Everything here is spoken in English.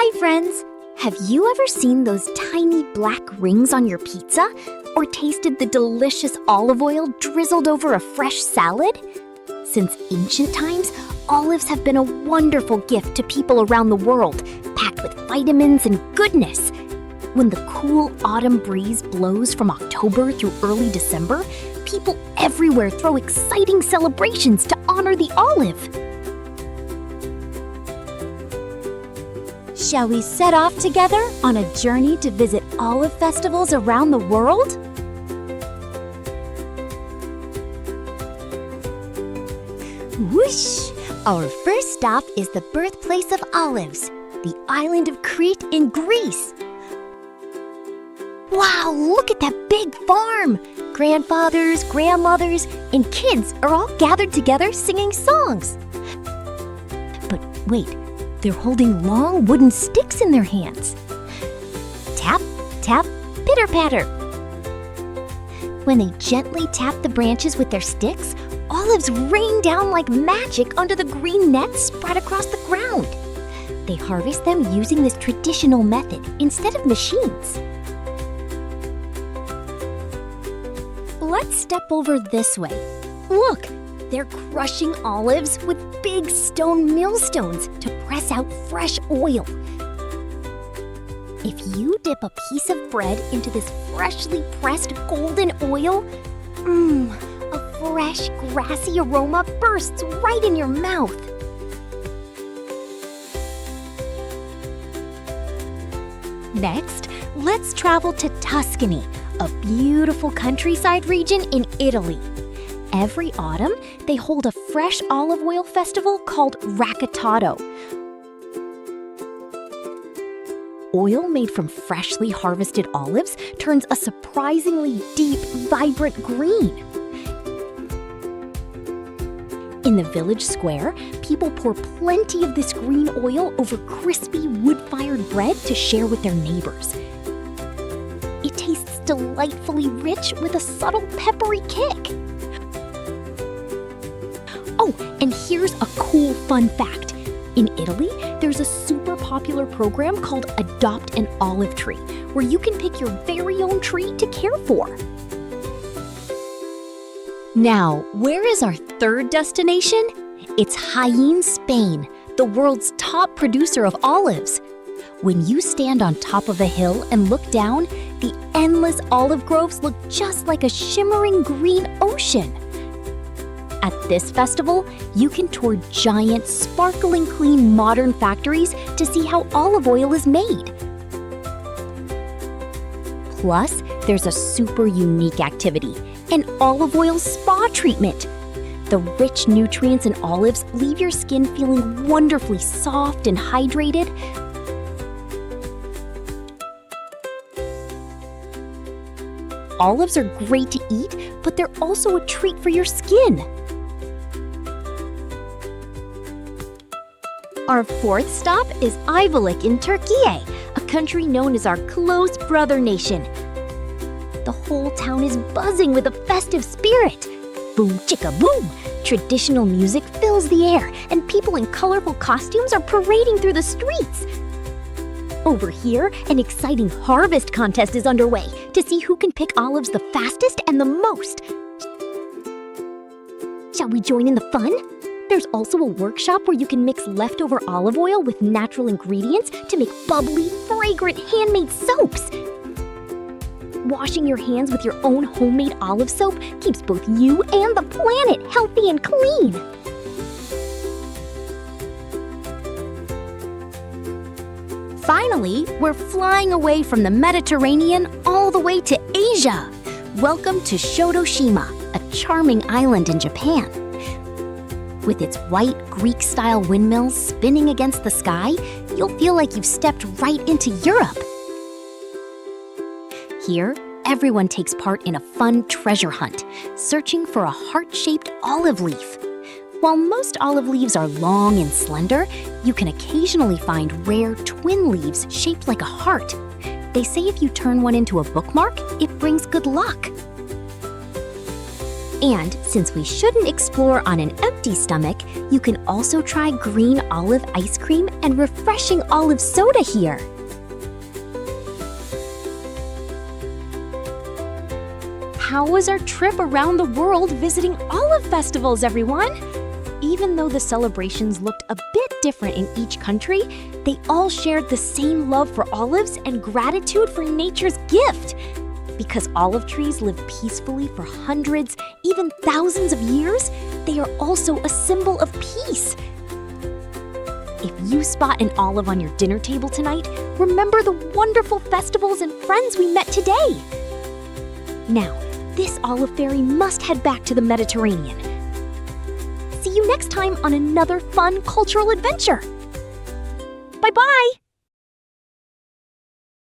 Hi, friends! Have you ever seen those tiny black rings on your pizza? Or tasted the delicious olive oil drizzled over a fresh salad? Since ancient times, olives have been a wonderful gift to people around the world, packed with vitamins and goodness. When the cool autumn breeze blows from October through early December, people everywhere throw exciting celebrations to honor the olive. Shall we set off together on a journey to visit olive festivals around the world? Whoosh! Our first stop is the birthplace of olives, the island of Crete in Greece. Wow, look at that big farm! Grandfathers, grandmothers, and kids are all gathered together singing songs. But wait, they're holding long wooden sticks in their hands. Tap, tap, pitter-patter. When they gently tap the branches with their sticks, olives rain down like magic onto the green nets spread across the ground. They harvest them using this traditional method instead of machines. Let's step over this way. Look, they're crushing olives with big stone millstones to press out fresh oil. If you dip a piece of bread into this freshly pressed golden oil, a fresh, grassy aroma bursts right in your mouth. Next, let's travel to Tuscany, a beautiful countryside region in Italy. Every autumn, they hold a fresh olive oil festival called Raccottato. Oil made from freshly harvested olives turns a surprisingly deep, vibrant green. In the village square, people pour plenty of this green oil over crispy wood-fired bread to share with their neighbors. It tastes delightfully rich with a subtle peppery kick. Oh, and here's a cool fun fact. In Italy, there's a super popular program called Adopt an Olive Tree, where you can pick your very own tree to care for. Now, where is our third destination? It's Jaén, Spain, the world's top producer of olives. When you stand on top of a hill and look down, the endless olive groves look just like a shimmering green ocean. At this festival, you can tour giant, sparkling clean modern factories to see how olive oil is made. Plus, there's a super unique activity, an olive oil spa treatment. The rich nutrients in olives leave your skin feeling wonderfully soft and hydrated. Olives are great to eat, but they're also a treat for your skin. Our fourth stop is Ayvalık in Türkiye, a country known as our close brother nation. The whole town is buzzing with a festive spirit. Boom chicka boom! Traditional music fills the air, and people in colorful costumes are parading through the streets. Over here, an exciting harvest contest is underway to see who can pick olives the fastest and the most. Shall we join in the fun? There's also a workshop where you can mix leftover olive oil with natural ingredients to make bubbly, fragrant handmade soaps. Washing your hands with your own homemade olive soap keeps both you and the planet healthy and clean. Finally, we're flying away from the Mediterranean all the way to Asia. Welcome to Shodoshima, a charming island in Japan. With its white Greek-style windmills spinning against the sky, you'll feel like you've stepped right into Europe. Here, everyone takes part in a fun treasure hunt, searching for a heart-shaped olive leaf. While most olive leaves are long and slender, you can occasionally find rare twin leaves shaped like a heart. They say if you turn one into a bookmark, it brings good luck. And since we shouldn't explore on an empty stomach, You can also try green olive ice cream and refreshing olive soda here. How was our trip around the world visiting olive festivals, everyone? Even though the celebrations looked a bit different in each country, they all shared the same love for olives and gratitude for nature's gift. Because olive trees live peacefully for hundreds, even thousands of years, they are also a symbol of peace. If you spot an olive on your dinner table tonight, remember the wonderful festivals and friends we met today. Now, this olive fairy must head back to the Mediterranean. See you next time on another fun cultural adventure. Bye-bye!